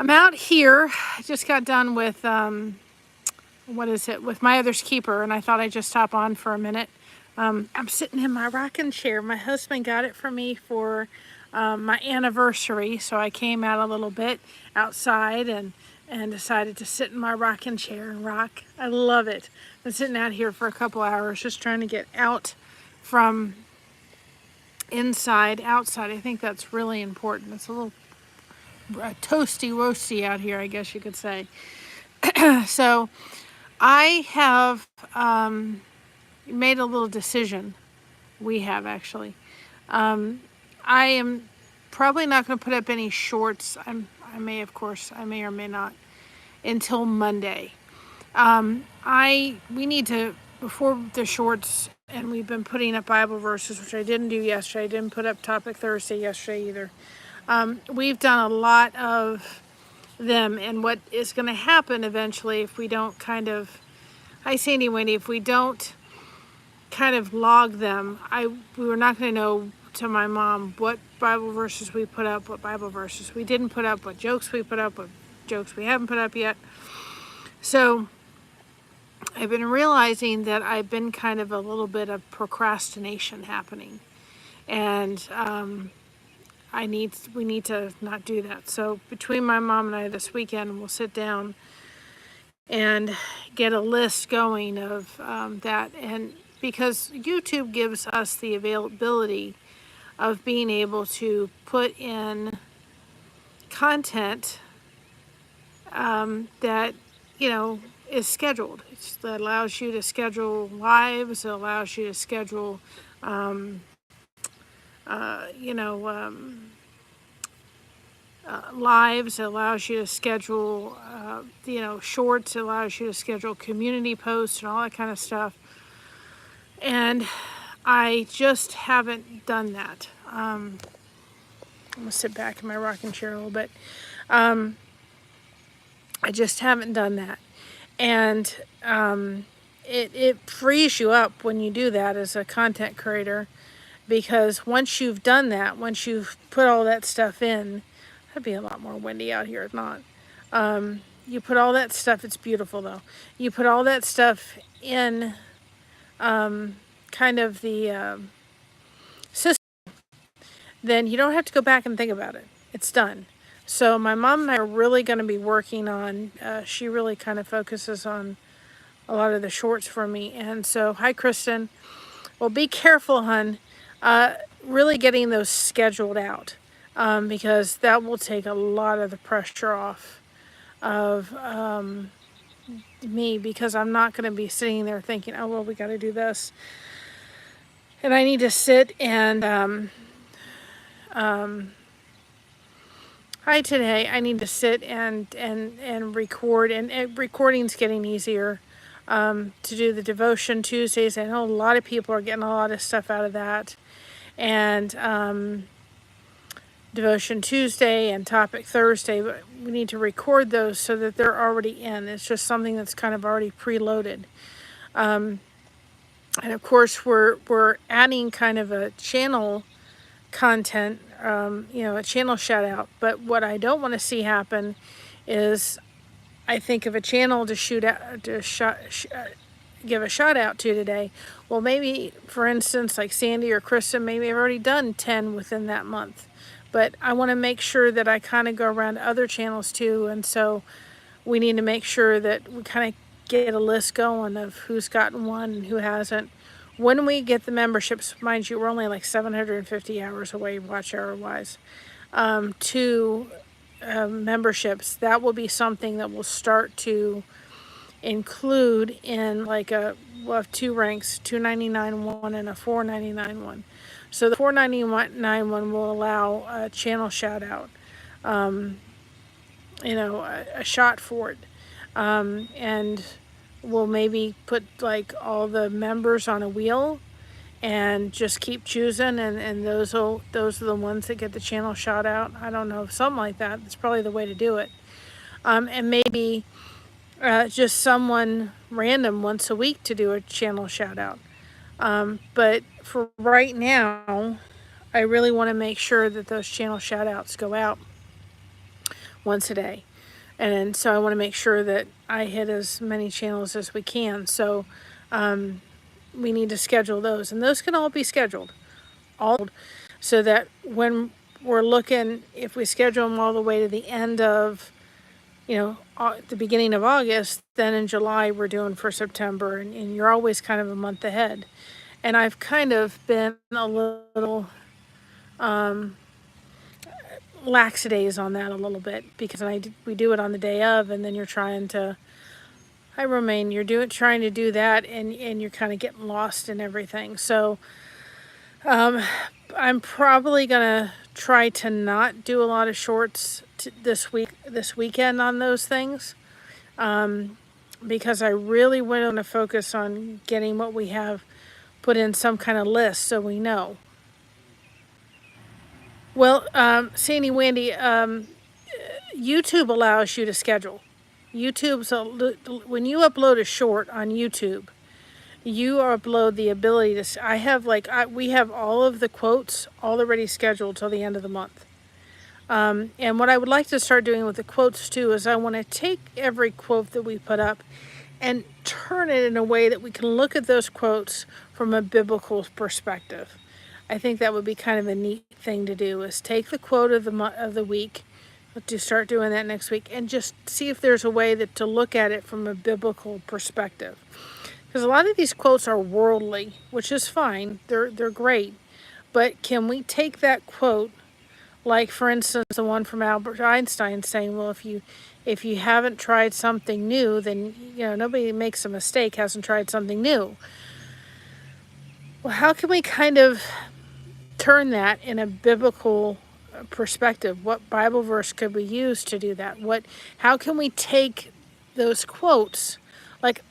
I'm out here. I just got done with, with My Other's Keeper, and I thought I'd just hop on for a minute. I'm sitting in my rocking chair. My husband got it for me for my anniversary, so I came out a little bit outside and decided to sit in my rocking chair and rock. I love it. I've been sitting out here for a couple hours just trying to get out from inside, outside. I think that's really important. It's a little toasty roasty out here, I guess you could say. So I have made a little decision. We have actually. I am probably not going to put up any shorts. I may or may not, until Monday. We need to, before the shorts, and we've been putting up Bible verses, which I didn't do yesterday. I didn't put up Topic Thursday yesterday either. We've done a lot of them, and what is going to happen eventually if we don't kind of, hi Sandy Wendy, if we don't kind of log them, we were not going to know to my mom what Bible verses we put up, what Bible verses we didn't put up, what jokes we put up, what jokes we haven't put up yet. So I've been realizing that I've been kind of a little bit of procrastination happening, and we need to not do that. So between my mom and I this weekend, we'll sit down and get a list going of that. And because YouTube gives us the availability of being able to put in content that, is scheduled. That allows you to schedule lives. It allows you to schedule, lives. It allows you to schedule, shorts. It allows you to schedule community posts and all that kind of stuff. And I just haven't done that. I'm gonna sit back in my rocking chair a little bit. I just haven't done that. And it frees you up when you do that as a content creator, because once you've done that, once you've put all that stuff in, it'd be a lot more windy out here, if not. You put all that stuff, it's beautiful though. You put all that stuff in kind of the system, then you don't have to go back and think about it. It's done. So my mom and I are really going to be working on, she really kind of focuses on a lot of the shorts for me. And so, hi Kristen. Well, be careful, hun. Really getting those scheduled out, because that will take a lot of the pressure off of me, because I'm not going to be sitting there thinking, oh, well, we got to do this. And I need to sit and, hi today, I need to sit and record, and recording's getting easier. To do the Devotion Tuesdays. I know a lot of people are getting a lot of stuff out of that. And Devotion Tuesday and Topic Thursday, but we need to record those so that they're already in. It's just something that's kind of already preloaded. And of course, we're adding kind of a channel content, a channel shout out. But what I don't want to see happen is, I think of a channel to give a shout out to today. Well, maybe, for instance, like Sandy or Kristen, maybe I've already done 10 within that month. But I want to make sure that I kind of go around to other channels too. And so we need to make sure that we kind of get a list going of who's gotten one and who hasn't. When we get the memberships, mind you, we're only like 750 hours away, watch hour wise, to memberships. That will be something that will start to include in like we'll have two ranks, $2.99 one and a $4.99 one. So the $4.99 one will allow a channel shout out, a shot for it. And we'll maybe put like all the members on a wheel and just keep choosing, and those are the ones that get the channel shout out. I don't know, something like that. That's probably the way to do it. And maybe just someone random once a week to do a channel shout out. But for right now, I really want to make sure that those channel shout outs go out once a day. And so I want to make sure that I hit as many channels as we can. So we need to schedule those, and those can all be scheduled, so that when we're looking, if we schedule them all the way to the end of, the beginning of August, then in July we're doing for September, and you're always kind of a month ahead. And I've kind of been a little laxadays on that a little bit, because we do it on the day of, and then you're trying to, hi Romaine, trying to do that, and you're kind of getting lost in everything. So I'm probably gonna try to not do a lot of shorts this weekend on those things, because I really want to focus on getting what we have put in some kind of list so we know. Well, Sandy Wendy, YouTube allows you to schedule. When you upload a short on YouTube, you upload the ability to. We have all of the quotes already scheduled till the end of the month. And what I would like to start doing with the quotes too is I want to take every quote that we put up and turn it in a way that we can look at those quotes from a biblical perspective. I think that would be kind of a neat thing to do, is take the quote of the week, to start doing that next week, and just see if there's a way to look at it from a biblical perspective. Because a lot of these quotes are worldly, which is fine. They're great. But can we take that quote, like for instance the one from Albert Einstein saying, well, if you haven't tried something new, then nobody makes a mistake hasn't tried something new. Well, how can we kind of turn that in a biblical perspective? What Bible verse could we use to do that? How can we take those quotes? Like,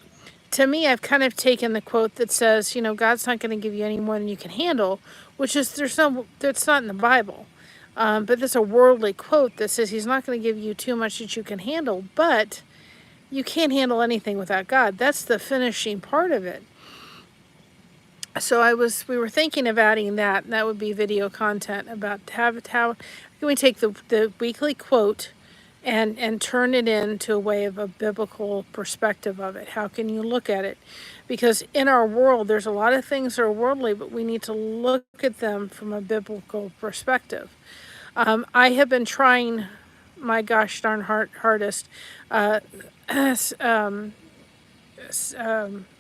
to me, I've kind of taken the quote that says, God's not going to give you any more than you can handle, which is that's not in the Bible. But there's a worldly quote that says he's not going to give you too much that you can handle, but you can't handle anything without God. That's the finishing part of it. So we were thinking of adding that, and that would be video content about how can we take the weekly quote and turn it into a way of a biblical perspective of it. How can you look at it? Because in our world, there's a lot of things that are worldly, but we need to look at them from a biblical perspective. I have been trying my gosh darn hardest.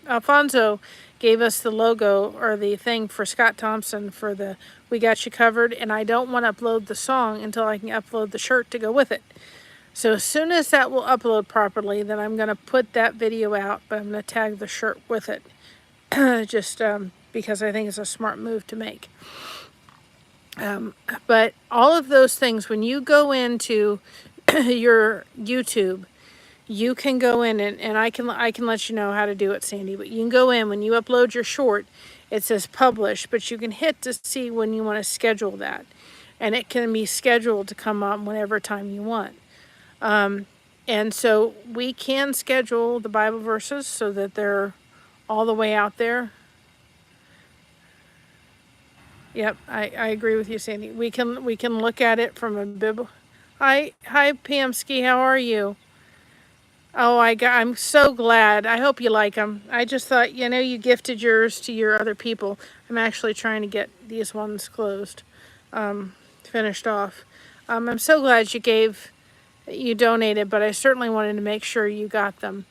Alfonso gave us the logo or the thing for Scott Thompson for the We Got You Covered, and I don't want to upload the song until I can upload the shirt to go with it. So as soon as that will upload properly, then I'm going to put that video out, but I'm going to tag the shirt with it, just because I think it's a smart move to make. But all of those things, when you go into your YouTube, you can go in and I can let you know how to do it, Sandy. But you can go in when you upload your short, it says publish, but you can hit to see when you want to schedule that, and it can be scheduled to come up whenever time you want. And so we can schedule the Bible verses so that they're all the way out there. Yep, I agree with you, Sandy. We can look at it from a biblical. Hi Pamsky, how are you? Oh, I'm so glad. I hope you like them. I just thought, you gifted yours to your other people. I'm actually trying to get these ones closed, finished off. I'm so glad you donated, but I certainly wanted to make sure you got them.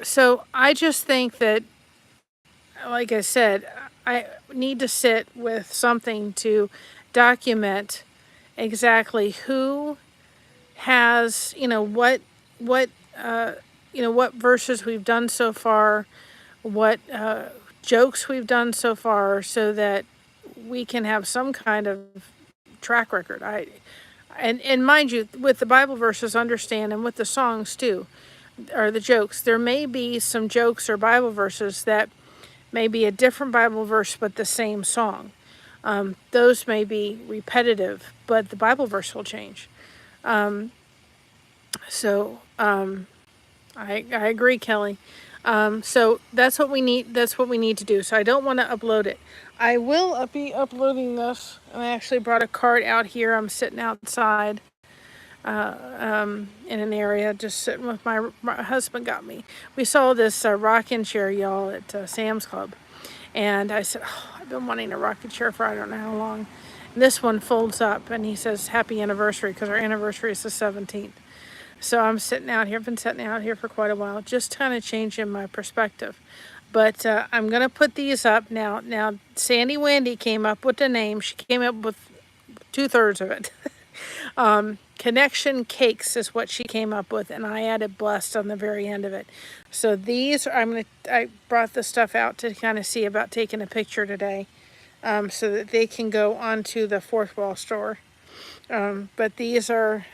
So I just think that, like I said, I need to sit with something to document exactly who has, what verses we've done so far, what jokes we've done so far, so that we can have some kind of track record. And mind you, with the Bible verses, understand, and with the songs too, or the jokes, there may be some jokes or Bible verses that may be a different Bible verse but the same song. Those may be repetitive, but the Bible verse will change. So I agree, Kelly. So that's what we need. That's what we need to do. So I don't want to upload it. I will be uploading this. I actually brought a cart out here. I'm sitting outside. in an area, just sitting with my husband got me. We saw this rocking chair, y'all, at Sam's Club. And I said, oh, I've been wanting a rocking chair for I don't know how long. And this one folds up, and he says, happy anniversary, because our anniversary is the 17th. So I'm sitting out here, I've been sitting out here for quite a while, just kind of changing my perspective. But I'm going to put these up now. Now, Sandy Wendy came up with the name. She came up with 2/3 of it. Connection Cakes is what she came up with, and I added blessed on the very end of it. So these, I brought the stuff out to kind of see about taking a picture today, so that they can go onto the fourth wall store. But these are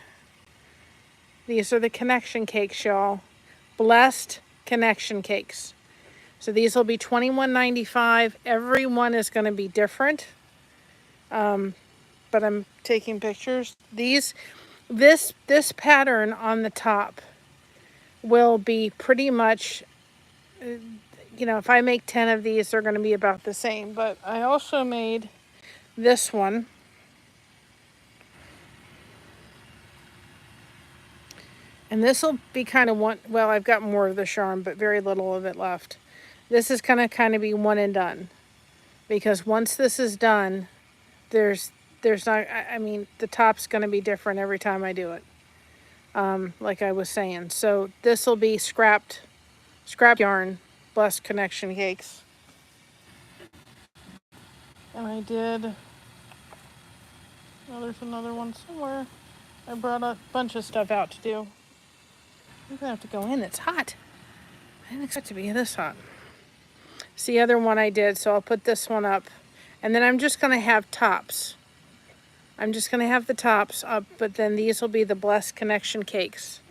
the connection cakes, y'all. Blessed connection cakes. So these will be $21.95. Every one is going to be different. But I'm taking pictures. This pattern on the top will be pretty much, if I make 10 of these, they're going to be about the same. But I also made this one. And this will be kind of well, I've got more of the charm, but very little of it left. This is going to kind of be one and done. Because once this is done, there's not, the top's going to be different every time I do it. Like I was saying. So this will be scrap yarn, blessed connection cakes. And I did, there's another one somewhere. I brought a bunch of stuff out to do. I'm going to have to go in, it's hot. I didn't expect it to be this hot. It's the other one I did, so I'll put this one up. And then I'm just going to have tops. I'm just going to have the tops up, but then these will be the blessed connection cakes.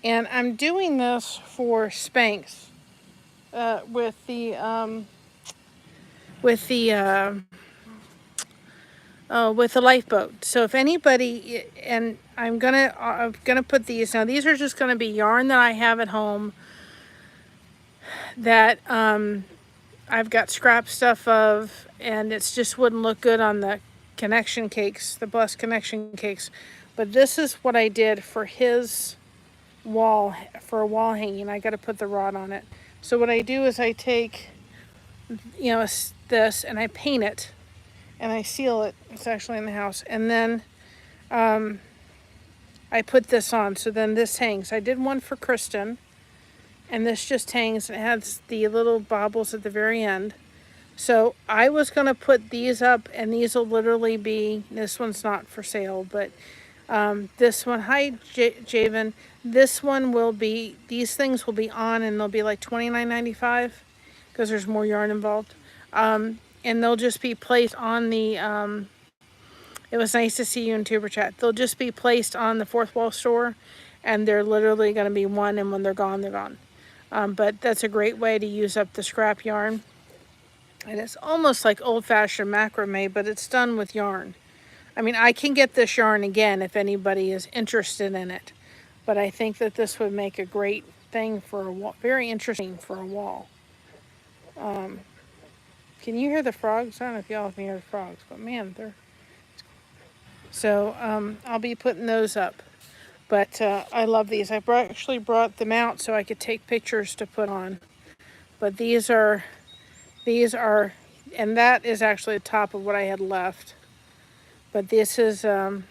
And I'm doing this for Spanx with the lifeboat. So if anybody, and I'm gonna put these, now these are just gonna be yarn that I have at home that I've got scrap stuff of, and it just wouldn't look good on the connection cakes, the blessed connection cakes. But this is what I did for his wall, for a wall hanging. I got to put the rod on it. So what I do is I take, this, and I paint it, and I seal it. It's actually in the house. And then I put this on. So then this hangs. I did one for Kristen, and this just hangs. It has the little baubles at the very end. So I was going to put these up, and these will literally be, this one's not for sale, but this one, hi Javen, this one will be, these things will be on, and they'll be like $29.95 because there's more yarn involved. And they'll just be placed on the, it was nice to see you in Tuber Chat. They'll just be placed on the fourth wall store, and they're literally going to be one, and when they're gone, they're gone. But that's a great way to use up the scrap yarn. And it's almost like old-fashioned macrame, but it's done with yarn. I mean, I can get this yarn again if anybody is interested in it. But I think that this would make a great thing for a wall. Very interesting for a wall. Can you hear the frogs? I don't know if y'all can hear the frogs, but man, they're... So I'll be putting those up. But I love these. I actually brought them out so I could take pictures to put on. But these are, and that is actually the top of what I had left. But this is, hi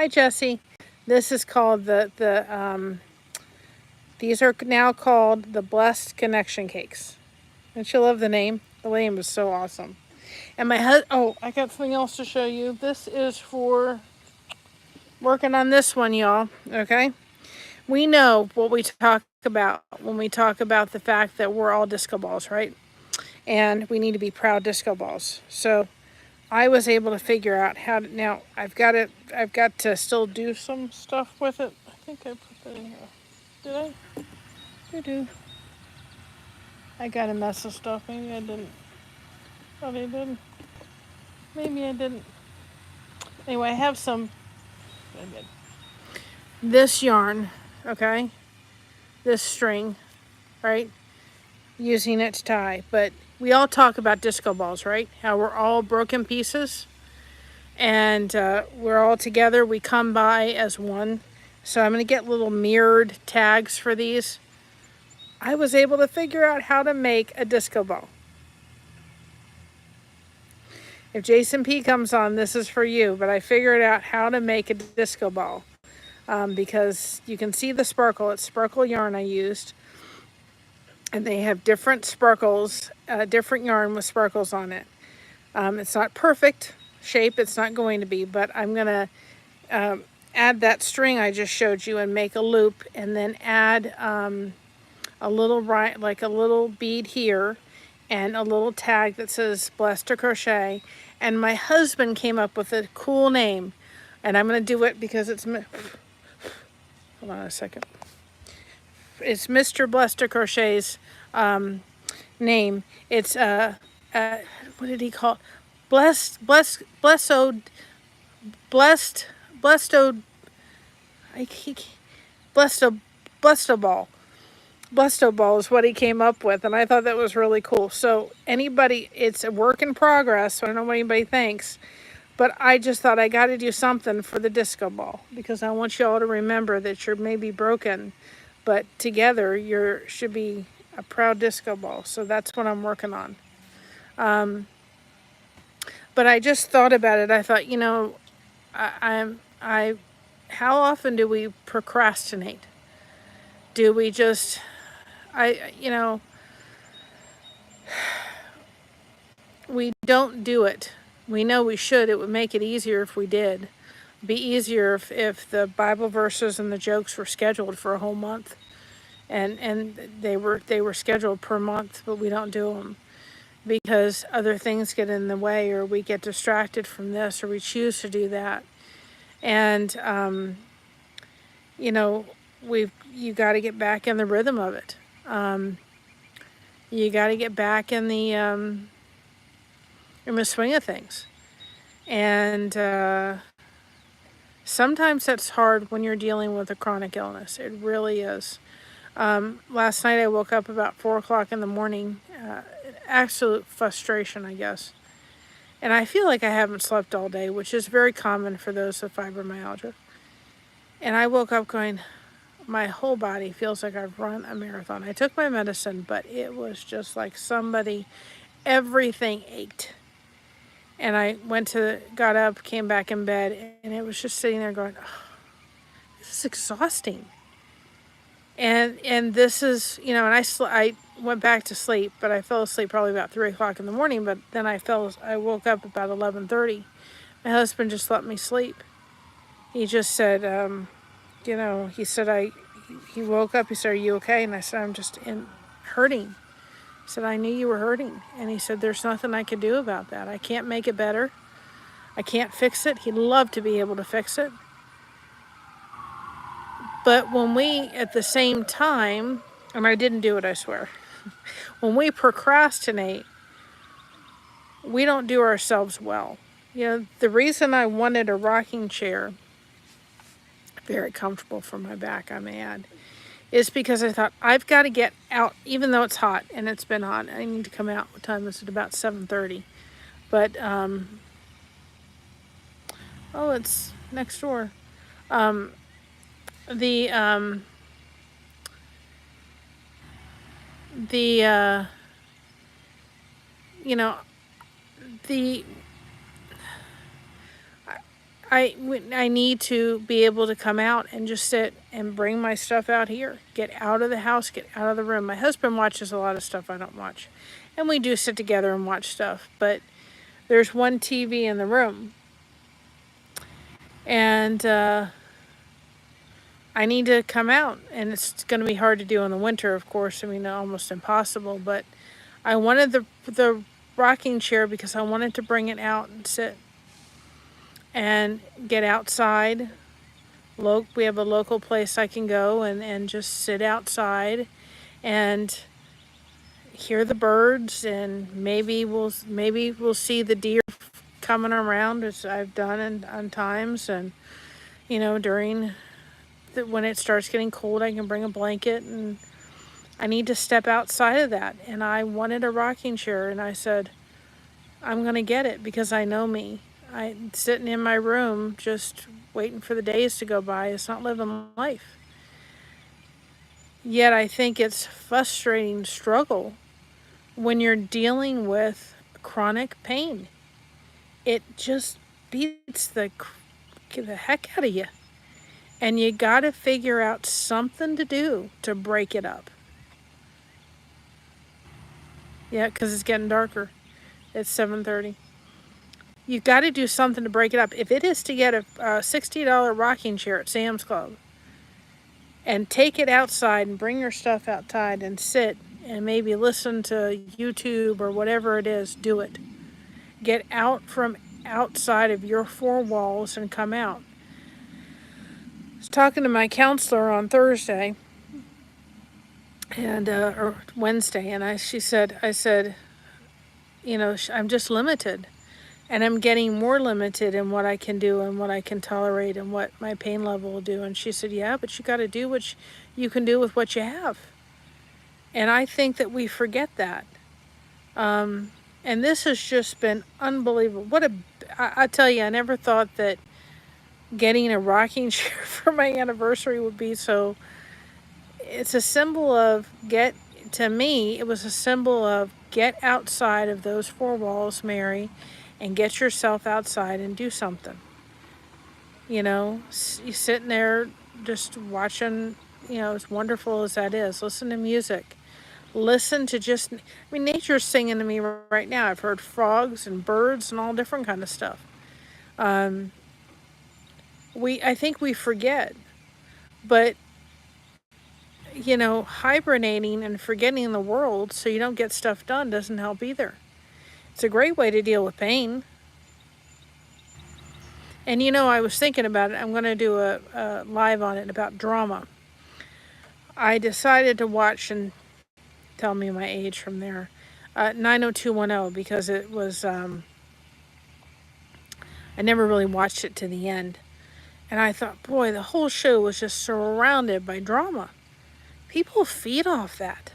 Jessie. This is called these are now called the Blessed Connection Cakes. Don't you love the name? The name is so awesome. And I got something else to show you. This is for working on this one, y'all, okay? We know what we talk about when we talk about the fact that we're all disco balls, right? And we need to be proud disco balls. So I was able to figure out how to, now I've got to still do some stuff with it. I think I put that in here. Did I? Do. I got a mess of stuff. Maybe I didn't. Probably didn't. Maybe I didn't. Anyway, I have some. I did. This yarn, okay? This string, right? Using it to tie. But we all talk about disco balls, right? How we're all broken pieces, and we're all together. We come by as one. So I'm going to get little mirrored tags for these. I was able to figure out how to make a disco ball. If Jason P comes on, this is for you, but I figured out how to make a disco ball. Because you can see the sparkle. It's sparkle yarn I used. And they have different sparkles, different yarn with sparkles on it. It's not perfect shape, it's not going to be, but I'm going to add that string I just showed you and make a loop, and then add a little bead here and a little tag that says Blessed to Crochet. And my husband came up with a cool name, and I'm going to do it because it's, hold on a second. It's Mr. Blessed to Crochet's name. It's what did he call it? Blessed ball. Blesto ball is what he came up with, and I thought that was really cool. So anybody, it's a work in progress, so I don't know what anybody thinks, but I just thought I got to do something for the disco ball, because I want you all to remember that you're maybe broken, but together you should be a proud disco ball. So that's what I'm working on. But I just thought about it. I thought, how often do we procrastinate? Do we just, we don't do it. We know we should. It would make it easier if we did. It'd be easier if the Bible verses and the jokes were scheduled for a whole month, and they were scheduled per month, but we don't do them because other things get in the way, or we get distracted from this, or we choose to do that. And you got to get back in the rhythm of it. You got to get back in the swing of things. And sometimes that's hard when you're dealing with a chronic illness. It really is. Last night I woke up about 4 o'clock in the morning. Absolute frustration, I guess. And I feel like I haven't slept all day, which is very common for those with fibromyalgia. And I woke up going, my whole body feels like I've run a marathon. I took my medicine, but it was just like everything ached. And I got up, came back in bed, and it was just sitting there going, oh, this is exhausting. And this is, and I went back to sleep, but I fell asleep probably about 3 o'clock in the morning, but then I woke up about 11:30. My husband just let me sleep. He just said, he said, he woke up, he said, are you okay? And I said, I'm just hurting. He said, I knew you were hurting. And he said, there's nothing I can do about that. I can't make it better. I can't fix it. He'd love to be able to fix it. But when we, at the same time, and I didn't do it, I swear, when we procrastinate, we don't do ourselves well. The reason I wanted a rocking chair, very comfortable for my back, I may add, is because I thought, I've got to get out, even though it's hot, and it's been hot. I need to come out. What time is it? About 7:30. But, it's next door. I need to be able to come out and just sit and bring my stuff out here. Get out of the house, get out of the room. My husband watches a lot of stuff I don't watch. And we do sit together and watch stuff. But there's one TV in the room. And I need to come out. And it's going to be hard to do in the winter, of course. Almost impossible. But I wanted the rocking chair because I wanted to bring it out and sit. And get outside. We have a local place I can go and just sit outside and hear the birds, and maybe we'll see the deer coming around, as I've done on times. And during when it starts getting cold, I can bring a blanket and I need to step outside of that. And I wanted a rocking chair, and I said, I'm going to get it because I know me. I'm sitting in my room just waiting for the days to go by. It's not living life. Yet I think it's frustrating struggle when you're dealing with chronic pain. It just beats the heck out of you. And you got to figure out something to do to break it up. Yeah, because it's getting darker. It's 7:30. You've got to do something to break it up. If it is to get a $60 rocking chair at Sam's Club and take it outside and bring your stuff outside and sit and maybe listen to YouTube or whatever it is, do it. Get out from outside of your four walls and come out. I was talking to my counselor on Thursday and or Wednesday, and I said, you know, I'm just limited. And I'm getting more limited in what I can do and what I can tolerate and what my pain level will do. And she said, yeah, but you got to do what you can do with what you have. And I think that we forget that. And this has just been unbelievable. I tell you, I never thought that getting a rocking chair for my anniversary would be so. It's a symbol of to me, it was a symbol of get outside of those four walls, Mary, and get yourself outside and do something. You know, you sitting there just watching, you know, as wonderful as that is, listen to music. Listen to nature's singing to me right now. I've heard frogs and birds and all different kind of stuff. I think we forget, but you know, hibernating and forgetting the world so you don't get stuff done doesn't help either. It's a great way to deal with pain. And you know, I was thinking about it. I'm going to do a live on it about drama. I decided to watch, and tell me my age from there, 90210, because it was, I never really watched it to the end. And I thought, boy, the whole show was just surrounded by drama. People feed off that.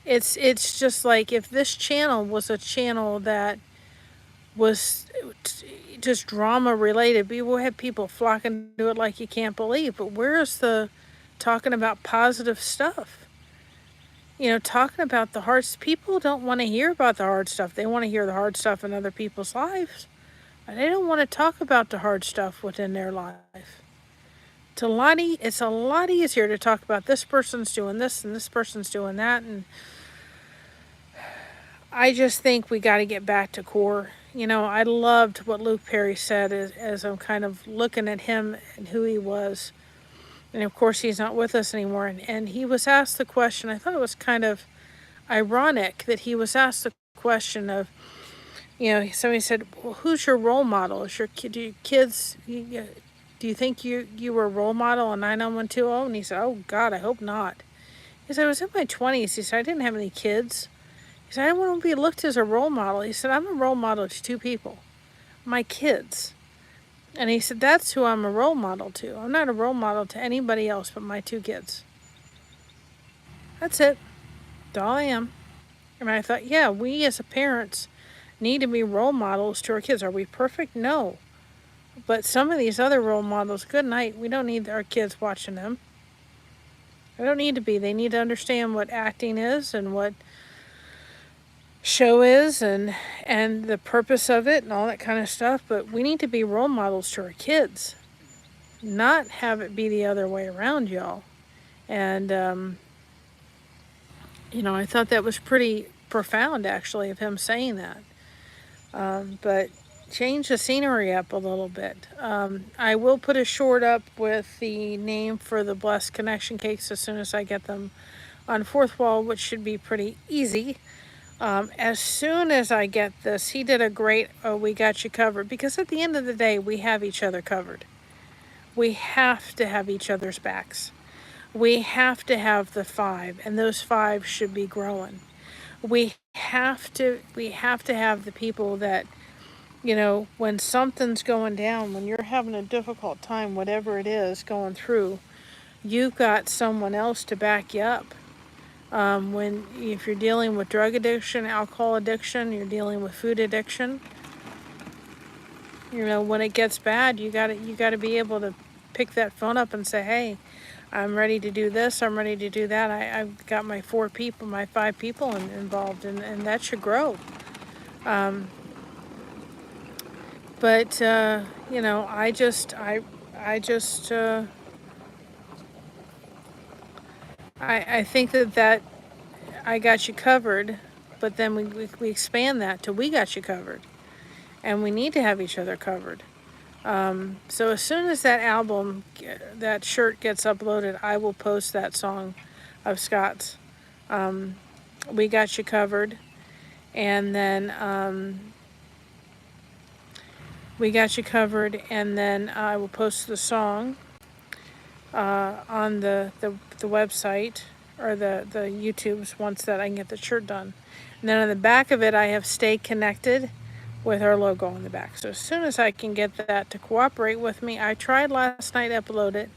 It's just like if this channel was a channel that was just drama related, we will have people flocking to it like you can't believe. But where's the talking about positive stuff? You know, talking about the hard. People don't want to hear about the hard stuff. They want to hear the hard stuff in other people's lives. But they don't want to talk about the hard stuff within their life. It's a lot easier to talk about this person's doing this and this person's doing that. And I just think we got to get back to core. You know, I loved what Luke Perry said as I'm kind of looking at him and who he was. And of course, he's not with us anymore. And he was asked the question, I thought it was kind of ironic that he was asked the question of, you know, somebody said, well, who's your role model? Is your kids, do you think you were a role model on 90120? And he said, oh, God, I hope not. He said, I was in my 20s. He said, I didn't have any kids. He said, I don't want to be looked as a role model. He said, I'm a role model to two people, my kids. And he said, that's who I'm a role model to. I'm not a role model to anybody else but my two kids. That's it. That's all I am. And I thought, yeah, we as parents need to be role models to our kids. Are we perfect? No. But some of these other role models, good night. We don't need our kids watching them. They don't need to be. They need to understand what acting is and what show is and the purpose of it and all that kind of stuff. But we need to be role models to our kids, not have it be the other way around, y'all. And you know, I thought that was pretty profound, actually, of him saying that. But change the scenery up a little bit. I will put a short up with the name for the Blessed Connection cakes as soon as I get them on fourth wall, which should be pretty easy. As soon as I get this, he did a great, oh, we got you covered. Because at the end of the day, we have each other covered. We have to have each other's backs. We have to have the 5, and those 5 should be growing. We have to have the people that, you know, when something's going down, when you're having a difficult time, whatever it is going through, you've got someone else to back you up. If you're dealing with drug addiction, alcohol addiction, you're dealing with food addiction, when it gets bad, you gotta be able to pick that phone up and say, hey, I'm ready to do this, I'm ready to do that. I've got my 5 people involved, and that should grow. But I think that I got you covered, but then we expand that to we got you covered, and we need to have each other covered. So as soon as that shirt gets uploaded, I will post that song of Scott's. We got you covered, and then we got you covered, and then I will post the song on the website or the YouTubes once that I can get the shirt done. And then on the back of it, I have Stay Connected with our logo on the back. So as soon as I can get that to cooperate with me, I tried last night to upload it,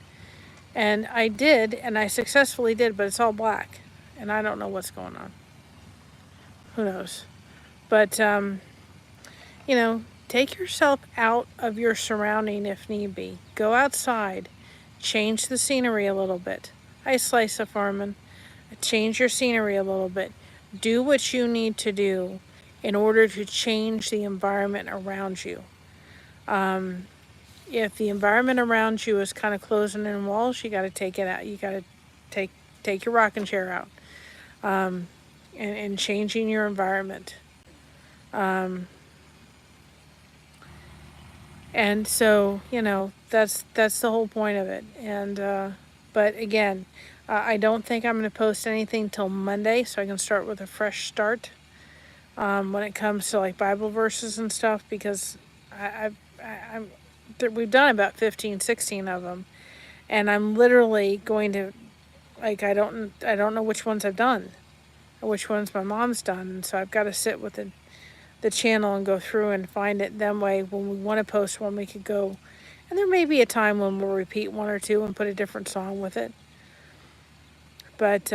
and I did, and I successfully did, but it's all black, and I don't know what's going on. Who knows? But take yourself out of your surrounding if need be. Go outside, change the scenery a little bit. Hi, Slice of Farming. Change your scenery a little bit. Do what you need to do in order to change the environment around you. If the environment around you is kind of closing in walls, you got to take it out. You got to take your rocking chair out, and changing your environment. And so, that's the whole point of it. And but again, I don't think I'm going to post anything till Monday, so I can start with a fresh start when it comes to like Bible verses and stuff, because we've done about 15, 16 of them, and I'm literally going to, like, I don't know which ones I've done, or which ones my mom's done, and so I've got to sit with the channel and go through and find it. That way, when we want to post one, we could go, and there may be a time when we'll repeat one or two and put a different song with it, but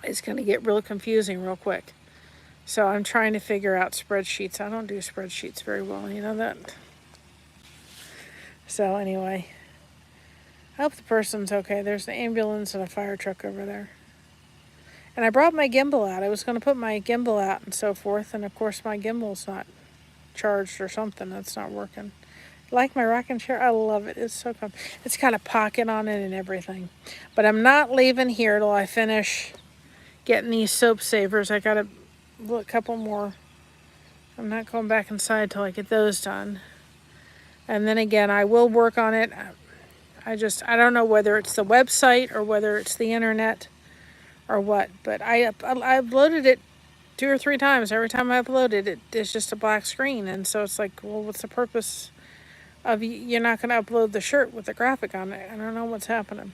it's going to get real confusing real quick. So I'm trying to figure out spreadsheets. I don't do spreadsheets very well, you know that. So anyway, I hope the person's okay. There's an ambulance and a fire truck over there. And I brought my gimbal out. I was going to put my gimbal out and so forth, and of course my gimbal's not charged or something. That's not working. Like my rocking chair? I love it. It's so comfy. It's got a pocket on it and everything. But I'm not leaving here till I finish getting these soap savers. I got a couple more. I'm not going back inside till I get those done. And then again, I will work on it. I don't know whether it's the website or whether it's the internet or what. But I uploaded it 2 or 3 times. Every time I upload it, it's just a black screen. And so it's like, well, what's the purpose of you're not going to upload the shirt with the graphic on it? I don't know what's happening.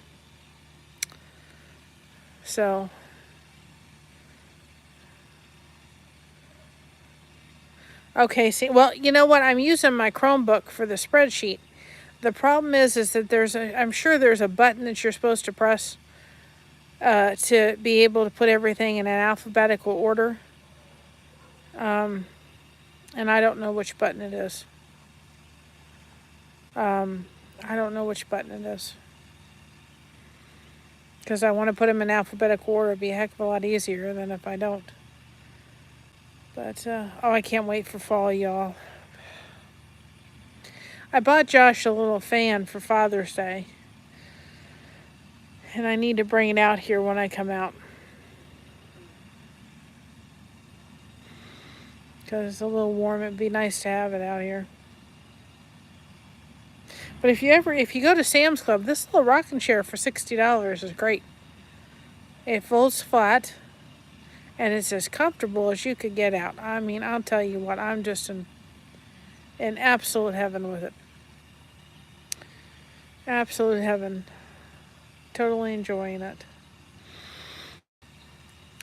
So okay, see, well, you know what? I'm using my Chromebook for the spreadsheet. The problem is that I'm sure there's a button that you're supposed to press to be able to put everything in an alphabetical order. And I don't know which button it is. I don't know which button it is. Because I want to put them in alphabetical order. It'd be a heck of a lot easier than if I don't. But, I can't wait for fall, y'all. I bought Josh a little fan for Father's Day. And I need to bring it out here when I come out. Because it's a little warm. It'd be nice to have it out here. But if you go to Sam's Club, this little rocking chair for $60 is great. It folds flat. And it's as comfortable as you could get out. I mean, I'll tell you what, I'm just in absolute heaven with it. Absolute heaven. Totally enjoying it.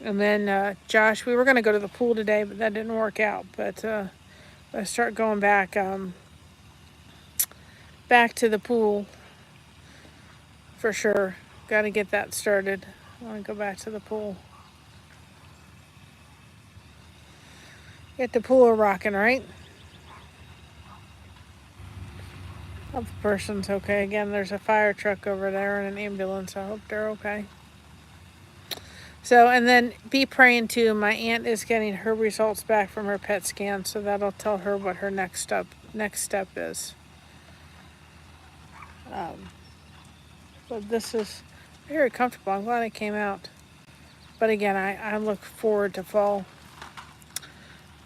And then Josh, we were going to go to the pool today, but that didn't work out. But I start going back to the pool for sure. Got to get that started. I want to go back to the pool. Get the pool rocking, right? Hope the person's okay. Again, there's a fire truck over there and an ambulance. I hope they're okay. So, and then be praying too. My aunt is getting her results back from her PET scan, so that'll tell her what her next step is. But this is very comfortable. I'm glad it came out. But again, I look forward to fall.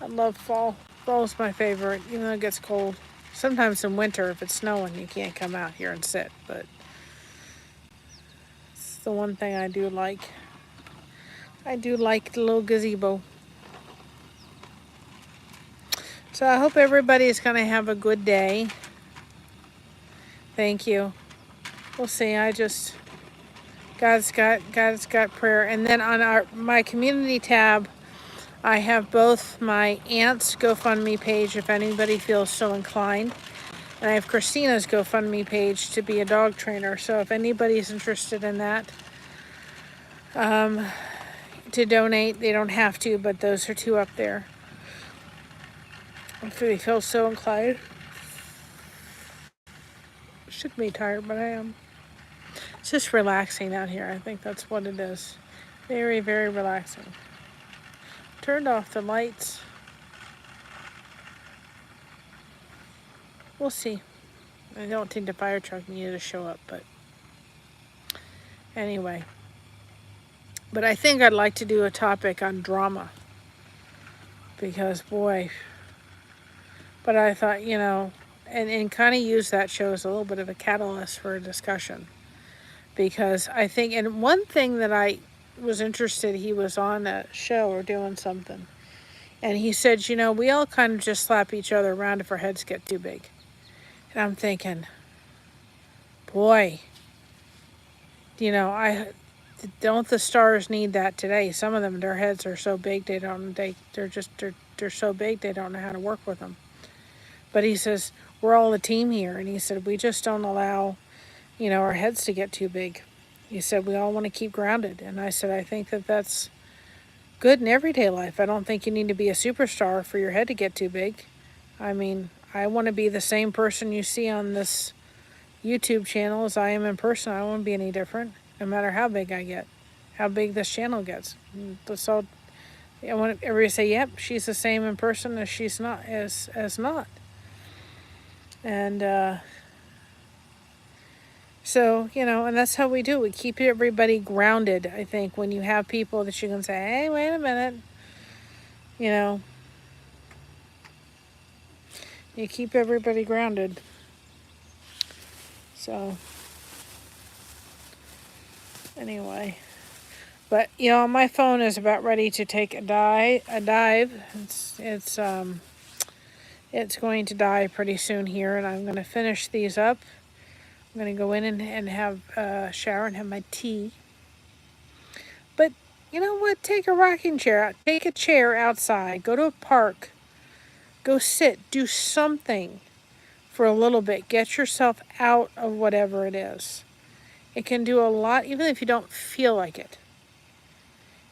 I love fall. Fall's my favorite, even though it gets cold. Sometimes in winter, if it's snowing, you can't come out here and sit. But it's the one thing I do like. I do like the little gazebo. So I hope everybody's going to have a good day. Thank you. We'll see. God's got prayer. And then on my community tab, I have both my aunt's GoFundMe page if anybody feels so inclined. And I have Christina's GoFundMe page to be a dog trainer. So if anybody's interested in that, to donate, they don't have to, but those are two up there. If they feel so inclined. Should be tired, but I am. It's just relaxing out here. I think that's what it is. Very, very relaxing. Turned off the lights. We'll see. I don't think the fire truck needed to show up, but anyway. But I think I'd like to do a topic on drama. Because, boy. But I thought, you know, and kind of use that show as a little bit of a catalyst for a discussion. Because I think, and one thing that I was interested, he was on a show or doing something. And he said, you know, we all kind of just slap each other around if our heads get too big. And I'm thinking, boy, you know, don't the stars need that today? Some of them, their heads are so big they're so big they don't know how to work with them. But he says, we're all a team here. And he said, we just don't allow, you know, our heads to get too big. He said, we all want to keep grounded. And I said, I think that that's good in everyday life. I don't think you need to be a superstar for your head to get too big. I mean, I want to be the same person you see on this YouTube channel as I am in person. I won't be any different, no matter how big I get, how big this channel gets. That's all. I want everybody to say, yep, she's the same in person as she's not, as not. And so, you know, and that's how we do. We keep everybody grounded, I think, when you have people that you can say, hey, wait a minute, you know. You keep everybody grounded. So, anyway. But, you know, my phone is about ready to take a dive. It's going to die pretty soon here, and I'm going to finish these up. I'm going to go in and have a shower and have my tea. But, you know what? Take a rocking chair out. Take a chair outside. Go to a park. Go sit. Do something for a little bit. Get yourself out of whatever it is. It can do a lot, even if you don't feel like it.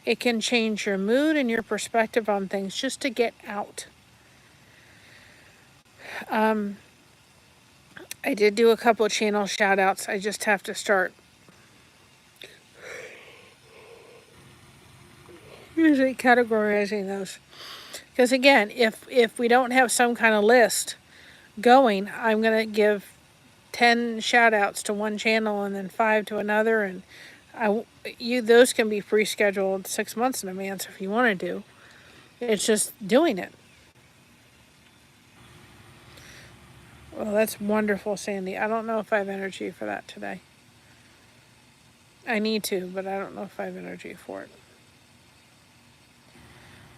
It can change your mood and your perspective on things just to get out. I did do a couple of channel shout outs. I just have to start usually categorizing those. Because again, if we don't have some kind of list going, I'm going to give 10 shout outs to one channel and then 5 to another. And those can be pre-scheduled 6 months in advance if you want to do. It's just doing it. Well, that's wonderful, Sandy. I don't know if I have energy for that today. I need to, but I don't know if I have energy for it.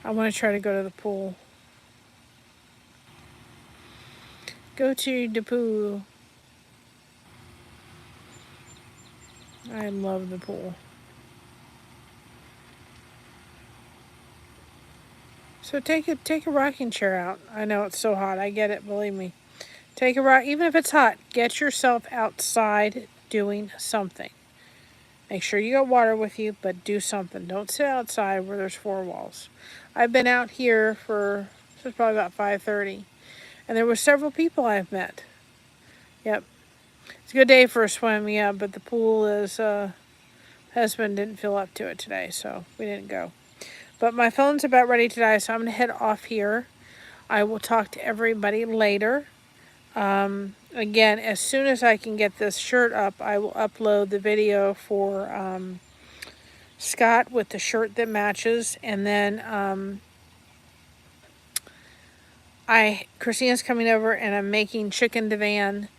I want to try to go to the pool. Go to the pool. I love the pool. So take a rocking chair out. I know it's so hot. I get it, believe me. Take a rock, even if it's hot, get yourself outside doing something. Make sure you got water with you, but do something. Don't sit outside where there's 4 walls. I've been out here for, this was probably about 5:30, and there were several people I've met. Yep. It's a good day for a swim, yeah, but the pool is, husband didn't feel up to it today, so we didn't go. But my phone's about ready to die, so I'm going to head off here. I will talk to everybody later. Again, as soon as I can get this shirt up, I will upload the video for Scott with the shirt that matches. And then Christina's coming over and I'm making chicken divan.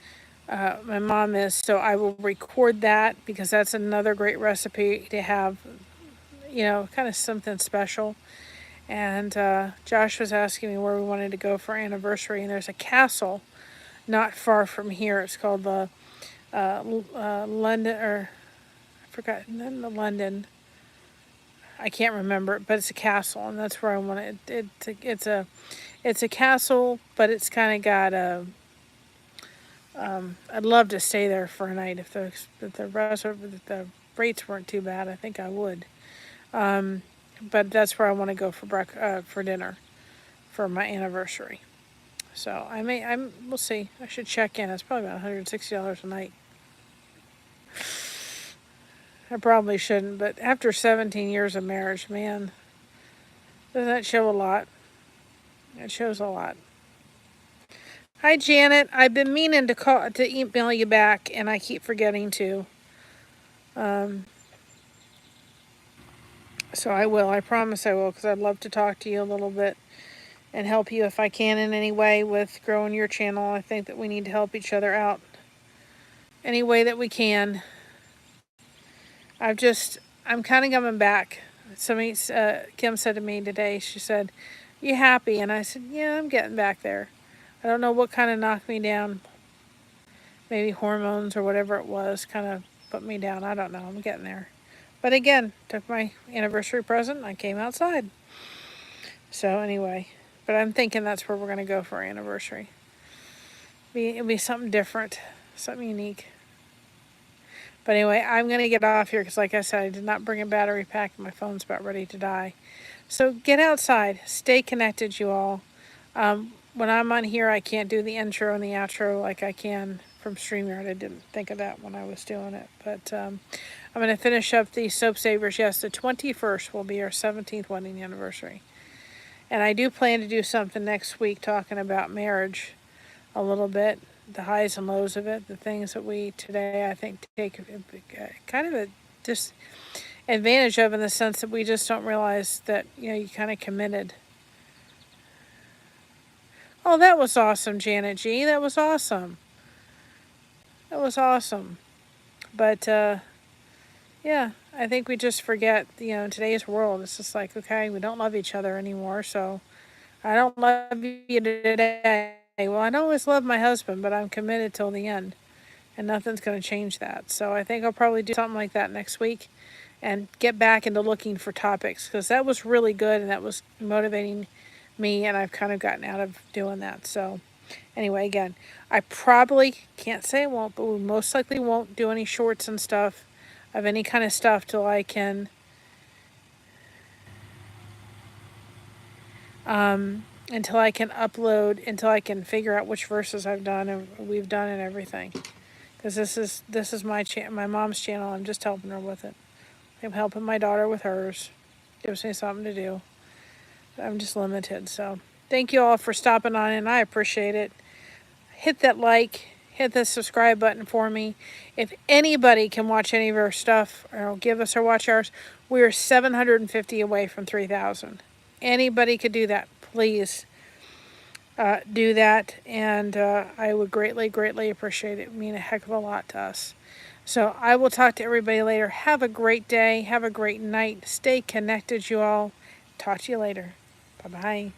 My mom is, so I will record that because that's another great recipe to have, kind of something special. And Josh was asking me where we wanted to go for anniversary, and there's a castle not far from here. It's called the London, or I forgot, not the London. I can't remember, but it's a castle, and that's where I want it. It's a castle, but it's kind of got a. I'd love to stay there for a night if the rates weren't too bad. I think I would. But that's where I want to go for dinner for my anniversary. So we'll see. I should check in. It's probably about $160 a night. I probably shouldn't, but after 17 years of marriage, man, doesn't that show a lot? It shows a lot. Hi, Janet. I've been meaning to email you back, and I keep forgetting to. So I will. I promise I will, because I'd love to talk to you a little bit and help you if I can in any way with growing your channel. I think that we need to help each other out any way that we can. I'm kind of coming back. Kim said to me today, she said, "You happy?" And I said, "Yeah, I'm getting back there." I don't know what kind of knocked me down. Maybe hormones or whatever it was kind of put me down. I don't know. I'm getting there. But again, took my anniversary present and I came outside. So anyway, but I'm thinking that's where we're going to go for our anniversary. It'll be something different, something unique. But anyway, I'm going to get off here because, like I said, I did not bring a battery pack and my phone's about ready to die. So get outside. Stay connected, you all. When I'm on here, I can't do the intro and the outro like I can from StreamYard. I didn't think of that when I was doing it. But I'm going to finish up the soap savers. Yes, the 21st will be our 17th wedding anniversary. And I do plan to do something next week talking about marriage a little bit, the highs and lows of it, the things that we today, I think, take kind of a advantage of in the sense that we just don't realize that, you kind of committed. Oh, that was awesome, Janet G. That was awesome. That was awesome. But, yeah, I think we just forget, in today's world, it's just like, okay, we don't love each other anymore, so I don't love you today. Well, I don't always love my husband, but I'm committed till the end, and nothing's going to change that. So I think I'll probably do something like that next week and get back into looking for topics, because that was really good, and that was motivating me, and I've kind of gotten out of doing that. So anyway, again, I probably can't say I won't, but we most likely won't do any shorts and stuff of any kind of stuff till I can upload, until I can figure out which verses I've done and we've done and everything, because this is my mom's channel. I'm just helping her with it. I'm helping my daughter with hers. Gives me something to do. I'm just limited. So thank you all for stopping on, and I appreciate it. Hit that like, hit the subscribe button for me. If anybody can watch any of our stuff or give us or watch ours, we are 750 away from 3,000. Anybody could do that. Please do that, and I would greatly, greatly appreciate it. It would mean a heck of a lot to us. So I will talk to everybody later. Have a great day. Have a great night. Stay connected, you all. Talk to you later. Bye-bye.